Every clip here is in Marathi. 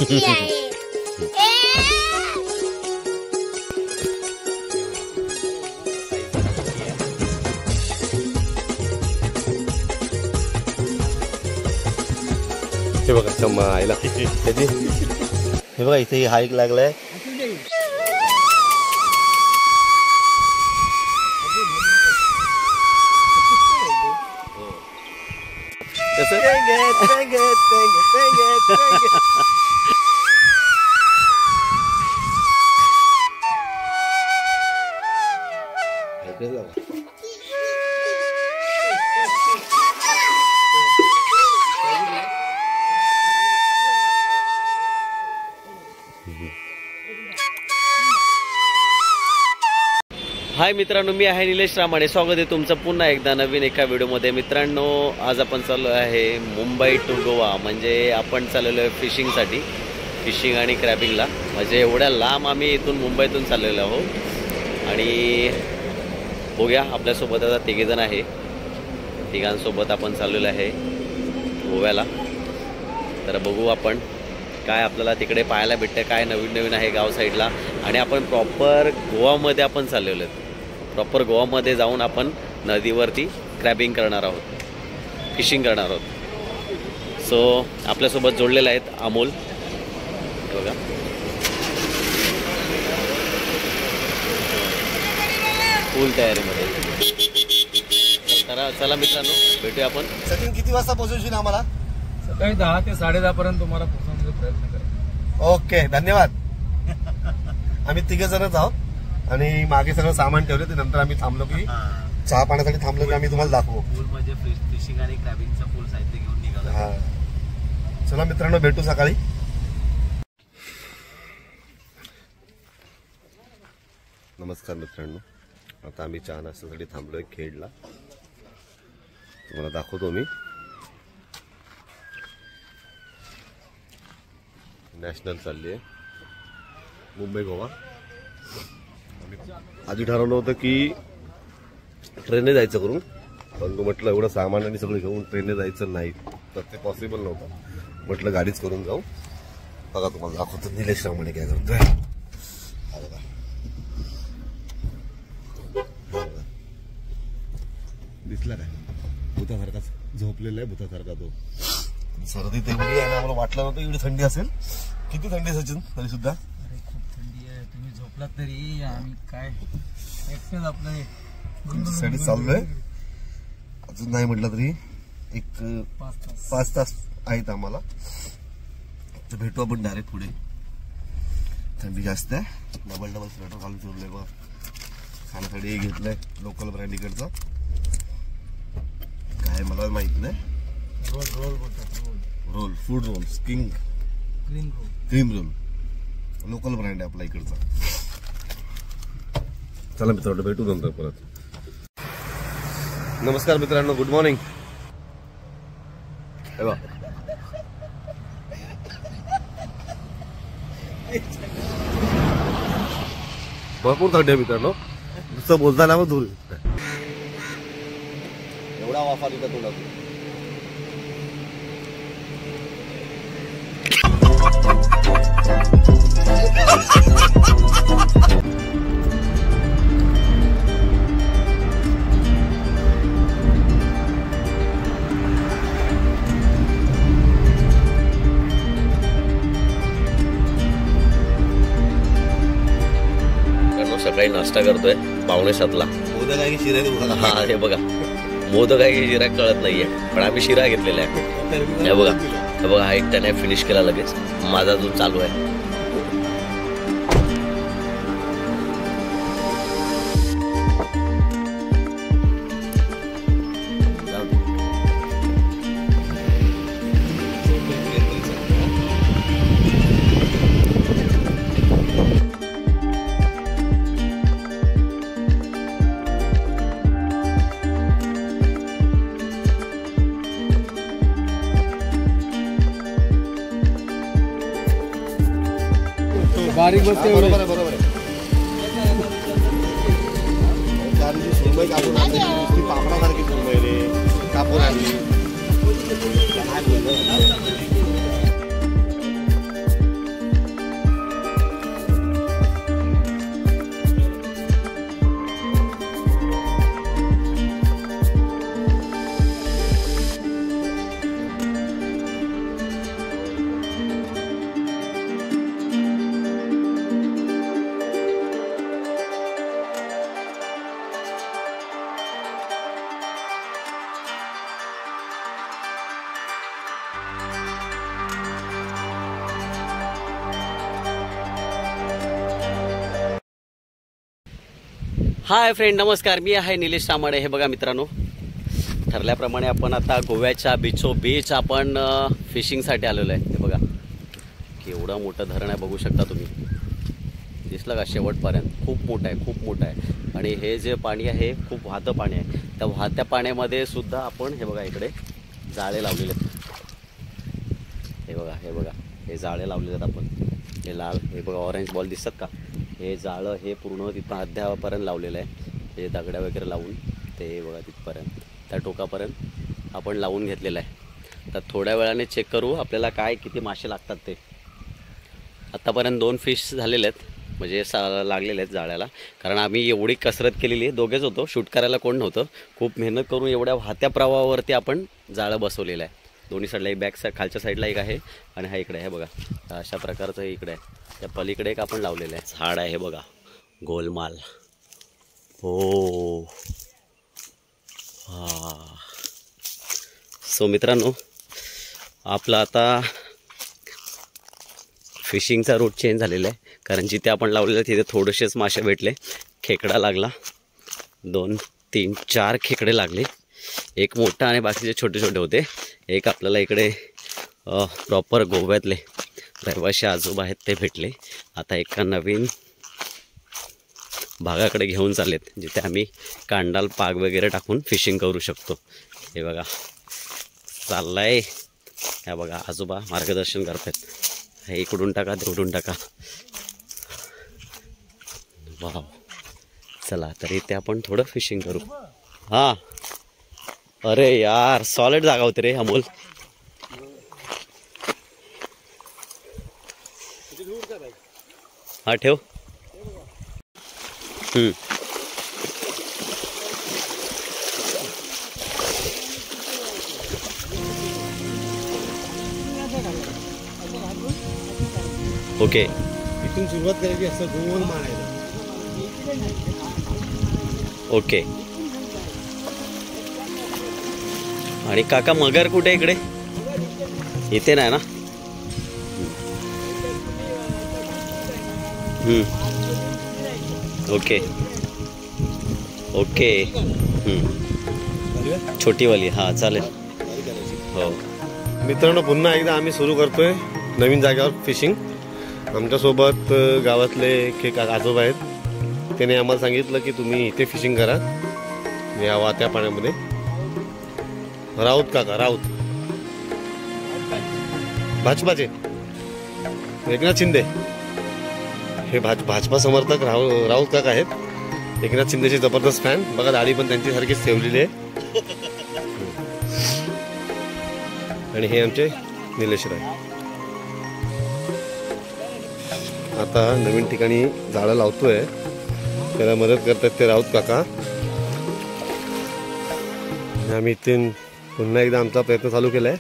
हे बघा चम्मा आईला त्याची हे बघा इथे हाईक लागलाय. हाय मित्रांनो, मी आहे निलेश रामाणे. स्वागत आहे तुमचं पुन्हा एकदा नवीन एका व्हिडिओमध्ये. मित्रांनो, आज आपण चाललो आहे मुंबई टू गोवा. म्हणजे आपण चाललेलो आहे फिशिंगसाठी, फिशिंग आणि क्रॅबिंगला. म्हणजे एवढ्या लांब आम्ही इथून मुंबईतून चाललेलो आहोत. आणि बघूया, आपल्यासोबत आता तिघेजण आहे. तिघांसोबत आपण चाललेलो आहे गोव्याला. तर बघू आपण काय आपल्याला तिकडे पाहायला भेटतं, काय नवीन नवीन आहे गाव साईडला. आणि आपण प्रॉपर गोवामध्ये आपण चाललेलो आहेत. प्रॉपर गोवामध्ये जाऊन आपण नदीवरती क्रॅबिंग करणार आहोत, फिशिंग करणार आहोत. सो आपल्यासोबत जोडलेले आहेत अमोल. बघा, फुल तयारीमध्ये. तर चला मित्रांनो, भेटूया आपण. सचिन, किती वाजता पोहोचवशील आम्हाला? सकाळी 10 ते 10:30 पर्यंत तुम्हाला पोहोचवण्याचा प्रयत्न करेन. ओके, धन्यवाद. आम्ही तिघे जणच आहोत आणि मागे सगळं सामान ठेवलं. ते नंतर आम्ही थांबलो की चहा पाण्यासाठी थांबलो की आम्ही तुम्हाला दाखवू. फुल म्हणजे फिशिंग आणि क्रॅबिंगचं फुल साहित्य घेऊन निघालो. हा, चला मित्रांनो, भेटू सकाळी. नमस्कार मित्रांनो, आता आम्ही चहा नाश्त्यासाठी थांबलोय खेडला. तुम्हाला दाखवतो मी. नॅशनल चालली आहे मुंबई गोवा. आधी ठरवलं होतं की ट्रेनने जायचं करून, पण तो म्हटलं एवढं सामान आणि सगळं घेऊन ट्रेनने जायचं नाही, तर ते पॉसिबल नव्हतं. म्हटलं गाडीच करून जाऊ. बघा, तुम्हाला दाखवतो निलेश रामाणे काय करतोय. दिसला काय? भूतासारखा झोपलेला आहे, भूतासारखा तो. सर्दी तेवढी आहे ना, आम्हाला वाटलं नव्हतं एवढी थंडी असेल. किती थंडी आहे सचिन तरी सुद्धा? अरे खूप थंडी आहे. तुम्ही झोपलात तरी आम्ही काय आपलं चाललोय. अजून नाही म्हटलं तरी एक 5 तास आहेत आम्हाला. तर भेटू आपण डायरेक्ट पुढे. थंडी जास्त आहे. डबल स्वेटर घालून फिरलोय बघ. खाण्यासाठी घेतलंय लोकल ब्रँड इकडचा. काय मला माहित नाही. रोल बोलतात. Roll, food roll, king cream roll, local brand आहे आपला इकडचा. चला मित्रांनो, भेटू नंतर परत. नमस्कार मित्रांनो, गुड मॉर्निंग. भरपूर थंडी आहे मित्रांनो. नुसतं बोलताना मग दूर एवढा वाफा दिला तुला. सकाळी नाश्ता करतोय 5:45ला. मोदक आहे की शिरा? हा, हे बघा, मोदक आहे की शिरा कळत नाहीये, पण आम्ही शिरा घेतलेला आहे. हे बघा, हे बघा, हा एकट्याने फिनिश केला लगेच. माझा अजून चालू आहे. बारीक बसते. बरोबर आहे, बरोबर आहे. सुरमई कापून आणली, नुसती पापडासारखी सुरमई रे कापून आणली. हाय फ्रेंड, नमस्कार. मी आहे निलेश रामाडे. हे बघा मित्रांनो, ठरल्याप्रमाणे आपण आता गोव्याच्या बीच आपण फिशिंगसाठी आलेलो आहे. हे बघा केवढं मोठं धरण आहे, बघू शकता तुम्ही. दिसलं का शेवटपर्यंत? खूप मोठं आहे. आणि हे जे पाणी आहे खूप वाहतं पाणी आहे. त्या वाहत्या पाण्यामध्ये सुद्धा आपण हे बघा इकडे जाळे लावलेले आहेत. हे बघा हे जाळे लावलेले आहेत आपण. हे लाल, हे बघा ऑरेंज बॉल दिसतात का? हे जाळं हे पूर्ण तिथं अद्यापर्यंत लावलेलं आहे. हे दगड्या वगैरे लावून ते बघा तिथपर्यंत, त्या टोकापर्यंत आपण लावून घेतलेलं आहे. तर थोड्या वेळाने चेक करू आपल्याला काय किती मासे लागतात ते. आत्तापर्यंत 2 फिश झालेले आहेत, म्हणजे लागलेले आहेत जाळ्याला. कारण आम्ही एवढी कसरत केलेली आहे, दोघेच होतो, शूट करायला कोण नव्हतं. खूप मेहनत करून एवढ्या वाहत्या प्रवाहावरती आपण जाळं बसवलेलं आहे. दोन्ही साईडला एक बॅक साईड, खालच्या साईडला एक आहे आणि हा इकडे आहे बघा. अशा प्रकारचं हे इकडे आहे. त्या पलीकडे एक आपण लावलेलं आहे. झाड आहे बघा, गोलमाल. हो हा. सो मित्रांनो, आपला आता फिशिंगचा रूट चेंज झालेला आहे. कारण जिथे आपण लावलेलं तिथे थोडेसेच मासे भेटले. खेकडा लागला, 2, 3, 4 खेकडे लागले. एक मोठा आणि बाकीचे छोटे छोटे होते. एक आपल्याला इकडे प्रॉपर गोव्यातले रहिवाशी आजोबा आहेत ते भेटले. आता एका नवीन भागाकडे घेऊन चाललेत, जिथे आम्ही कांडाल पाग वगैरे टाकून फिशिंग करू शकतो. हे बघा चाललाय. ह्या बघा आजोबा मार्गदर्शन करतात. हे इकडून टाका, तिकडून टाका. वाव, चला तर इथे आपण थोडं फिशिंग करू. हां, अरे यार सॉलिड जागा होती रे अमोल. हा ठेव. ओके, इथून सुरुवात करायची, असं गोल मारायचं. ओके. आणि काका मगर कुठे इकडे? इथे नाही ना? Okay okay. छोटीवाली, हा चालेल. हो मित्रांनो, पुन्हा एकदा आम्ही सुरू करतोय नवीन जागेवर फिशिंग. आमच्यासोबत गावातले एक आजोबा आहेत. त्याने आम्हाला सांगितलं की तुम्ही इथे फिशिंग करा या वाहत्या पाण्यामध्ये. राऊत काका, राऊत भाजपाचे एकनाथ शिंदे, हे भाजपा समर्थक राऊत काका आहेत. एकनाथ शिंदेचे जबरदस्त फॅन. बघा दाढी पण त्यांची सारखीच ठेवलेली आहे. आणि हे आमचे निलेश राय. आता नवीन ठिकाणी झाडं लावतोय, त्याला मदत करतात ते राऊत काका. आम्ही इथे पुन्हा एकदा आमचा प्रयत्न चालू केलाय.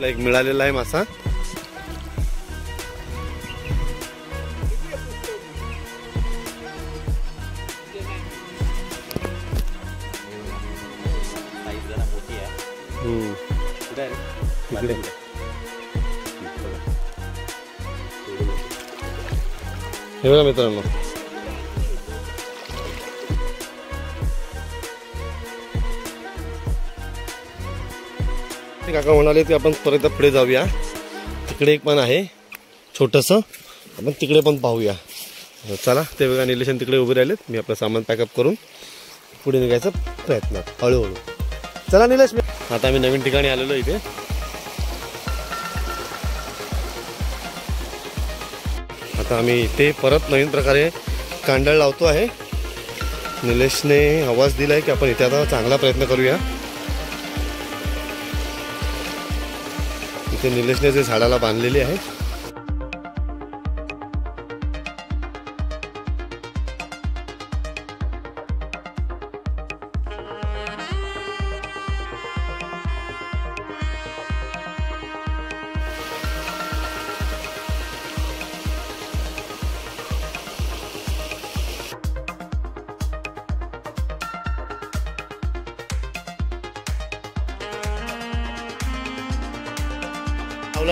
एक मिळालेला आहे मासा. हे बघा मित्रांनो, ते काका म्हणाले की आपण परत पुढे जाऊया, तिकडे एक पण आहे छोटंसं, आपण तिकडे पण पाहूया. चला ते बघा निलेशन तिकडे उभे राहिलेत. मी आपलं सामान पॅकअप करून पुढे निघायचा प्रयत्न हळूहळू. चला निलेश. आता आम्ही नवीन ठिकाणी आलेलो इथे. आता आम्ही इथे परत नवीन प्रकारे कांडळ लावतो आहे. निलेशने आवाज दिलाय की आपण इथे आता चांगला प्रयत्न करूया. इथे निलेशने जे झाडाला बांधलेली आहे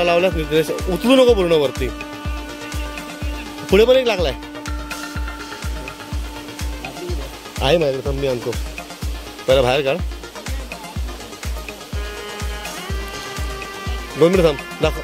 लावला उचलू नको पूर्ण वरती. पुढे पण एक लागलाय आहे माझ्याकडे. थांब मी आणतो. पहिला बाहेर काढ. 2 मिनिट थांब दाखव.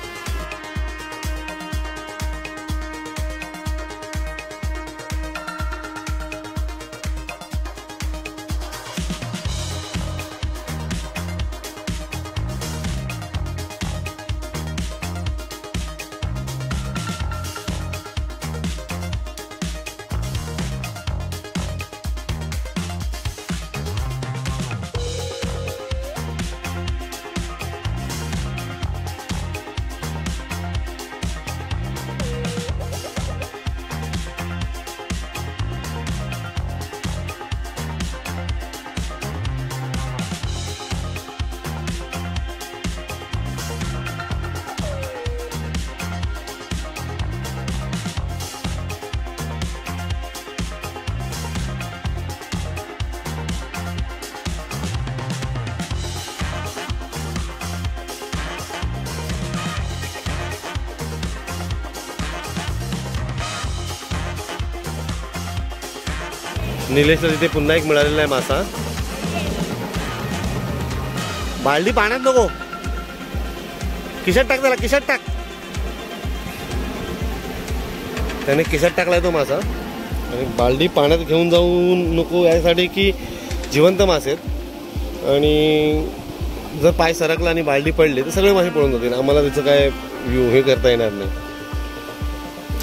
निलेशला तिथे पुन्हा एक मिळालेला आहे मासा. बालडी पाण्यात नको, खिशात टाक. त्याला खिशात टाक. त्याने खिशात टाकलाय तो मासा. आणि बालडी पाण्यात घेऊन जाऊ नको यासाठी की जिवंत मासे आहेत आणि जर पाय सरकला आणि बालडी पडली तर सगळे मासे पळून जातील. आम्हाला त्याचं काय हे करता येणार नाही.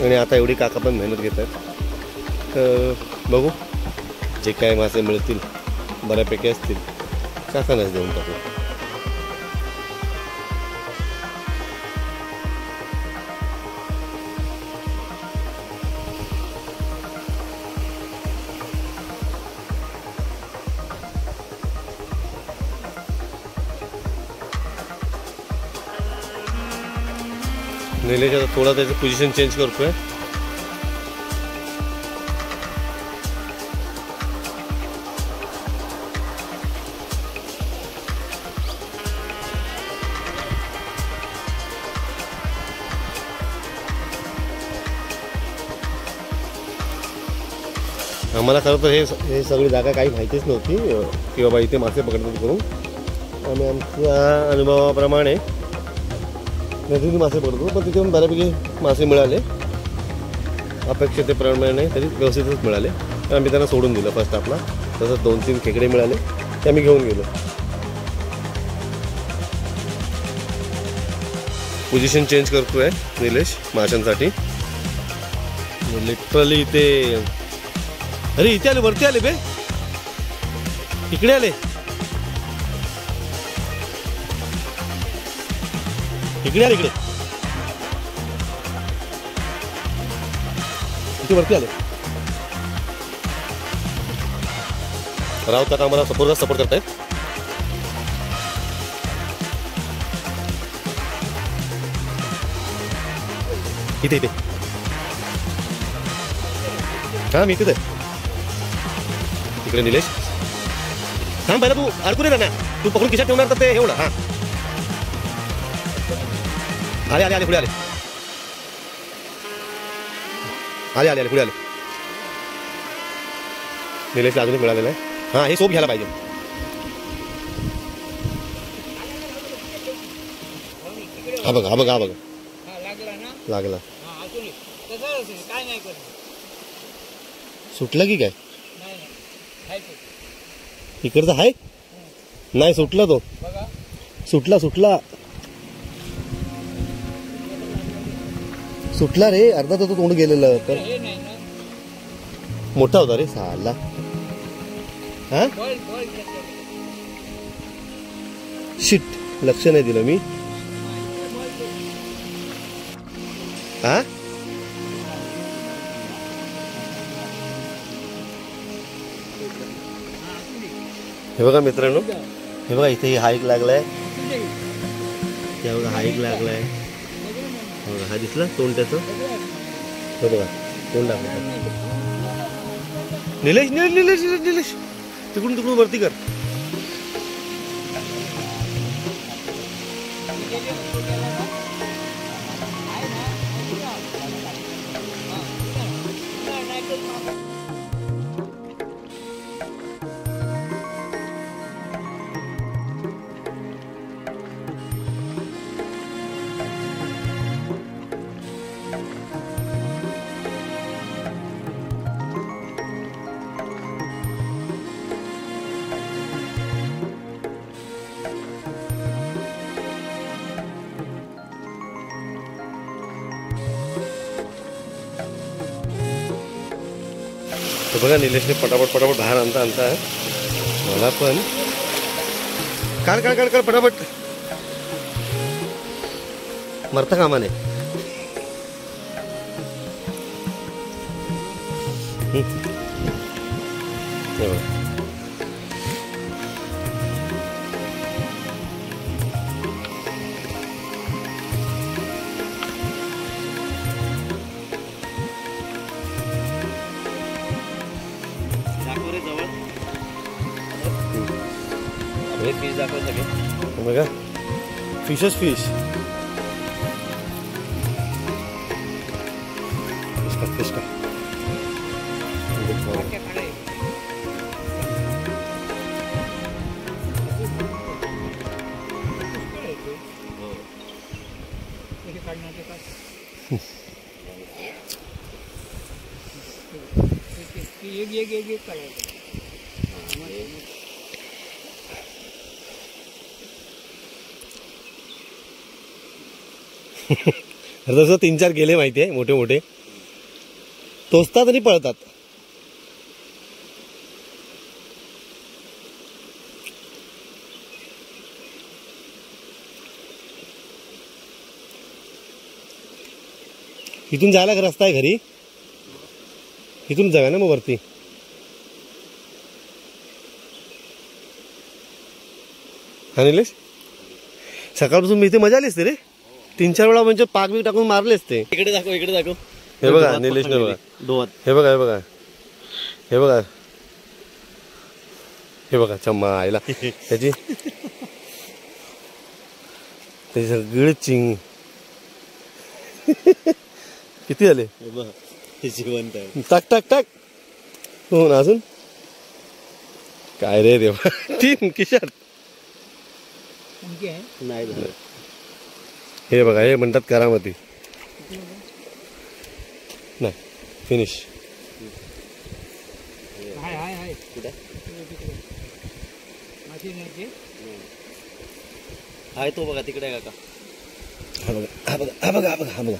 आणि आता एवढी काका पण मेहनत घेत आहेत. तर बघू जे काय मासे मिळतील बऱ्यापैकी असतील काकांनाच देऊन टाकू. निलेश आता थोडा त्याचं पोझिशन चेंज करतोय. आम्हाला खरं तर हे सगळी जागा काही माहितीच नव्हती की बाबा इथे मासे पकडतात करून. आम्ही आमच्या अनुभवाप्रमाणे नदीतून मासे पकडतो, पण तिथे बऱ्यापैकी मासे मिळाले. अपेक्षितेप्रमाणे तरी व्यवस्थितच मिळाले. आम्ही त्यांना सोडून दिलं फर्स्ट आपला. तसंच 2-3 खेकडे मिळाले ते आम्ही घेऊन गेलो. पोझिशन चेंज करतोय निलेश माशांसाठी. लिटरली इथे अरे इथे आले, वरती आले बे, इकडे आले, इकडे आले, इथे वरती आले. राव काका आम्हाला सपोर्ट करतायत. इथे इथे हा मी इथे इकडे. निलेश थांब, पहिला तू अडकून येणार ना, तू पकडून खिशात ठेवणार तर ते एवढं. हा आले आले आले पुढे आले, आले आले आले पुढे आले. निलेशला अजून मिळालेलं आहे. हा हे सोप घ्यायला पाहिजे. हा बघा हा बघा हा बघा हा, लागला ना लागला. हा अजून एक. तसं असेल, काय नाही करत. सुटलं की काय? नाही नाही हाय ते. इकडचा आहे नाही सुटला तो. बघा सुटला सुटला सुटला रे. अर्धा तो तोंड गेलेलं तर हे नाही ना मोठा होता रे साला. हा बॉल बॉल घेतलं. शिट लक्ष नाही दिलं मी. हा हे बघा मित्रांनो, हे बघा इथे हा एक लागलाय. त्या बघा हा एक लागलाय. बघा हा दिसला तोंड त्याचं. हे बघा तोंड दाखवतो. निलेश निलेश निलेश निलेश निलेश तिकडून तिकडून वरती कर. तर बघा निलेशने पटापट पटापट बाहेर आणता आणता मला पण काढ काढ काढ काढ पटापट. मरता कामा नाही. दाखव रे जवळ. फिश दाखव सगळे. बघा फिशच फिश. फिश का एक करायचं. तसं 3-4 गेले माहितीये मोठे मोठे. टोचतात आणि पळतात. इथून जायला रस्ता आहे घरी. इथून जाऊया ना मग वरती. हा निलेश सकाळपासून मी इथे मजा आली असते रे. 3-4 वेळा म्हणजे पाक बी टाकून मारले असते. इकडे दाखव इकडे दाखव. हे बघा निलेशने बघा डोहात. हे बघा हे बघा हे बघा हे बघा चम्मा आईला त्याची सगळी चिंग. किती झाले? जिवंत आहे. टाक टाक टाक. हो ना अजून काय रे देवा. 3 किशात नाही झालं. हे बघा हे म्हणतात करामती. नाही फिनिश. हाय हाय हाय कुठे माशी नाही ते. आहे तो बघा तिकडे आहे काका. हा बघा हा बघा हा बघा हा बघा हा बघा.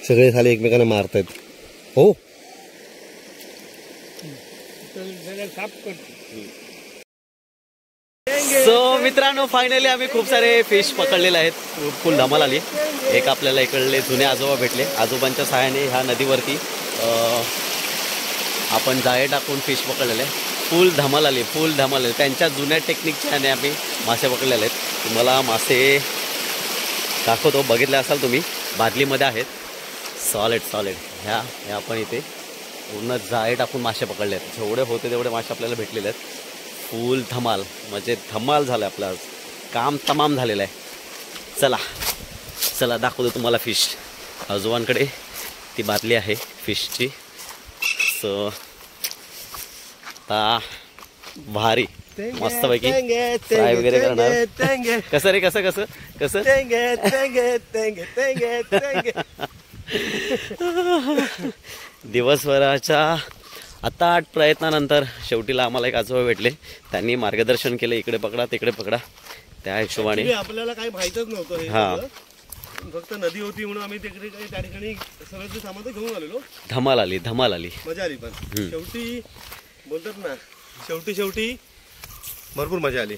सगळे झाले एकमेकांना मारतायत. हो साफ करतो. सो मित्रांनो फायनली आम्ही खूप सारे फिश पकडलेले आहेत. फुल धमाल आली. एक आपल्याला इकडले जुने आजोबा भेटले. आजोबांच्या सहाय्याने ह्या नदीवरती आपण जाळे टाकून फिश पकडलेले. फुल धमाल आली फुल धमाल आली. त्यांच्या जुन्या टेक्निकच्या ह्याने आम्ही मासे पकडलेले आहेत. तुम्हाला मासे दाखवतो. बघितले असाल तुम्ही बादलीमध्ये आहेत. Solid solid. ह्या आपण इथे पूर्ण जाळे टाकून मासे पकडले आहेत. जेवढे होते तेवढे मासे आपल्याला भेटलेले आहेत. फुल धमाल म्हणजे धमाल झालं. आपलं आज काम तमाम झालेलं आहे. चला चला दाखवतो तुम्हाला फिश. आजोबांकडे ती बादली आहे फिशची. सो आता भारी मस्तपैकी फ्राय वगैरे करणार. कसं रे कसं कसं कसं दिवसभराच्या अताट प्रयत्नानंतर शेवटीला आम्हाला एक आजोबा भेटले. त्यांनी मार्गदर्शन केलं, इकडे पकडा तिकडे पकडा. त्या हिशोबाने आपल्याला काही माहितच नव्हतं हे हा. सगळं. फक्त नदी होती म्हणून आम्ही तिकडे त्या ठिकाणी सगळं सामान तर घेऊन आलेलो. धमाल आली धमाल आली. मजा आली. पण शेवटी बोलतात ना, शेवटी भरपूर मजा आली.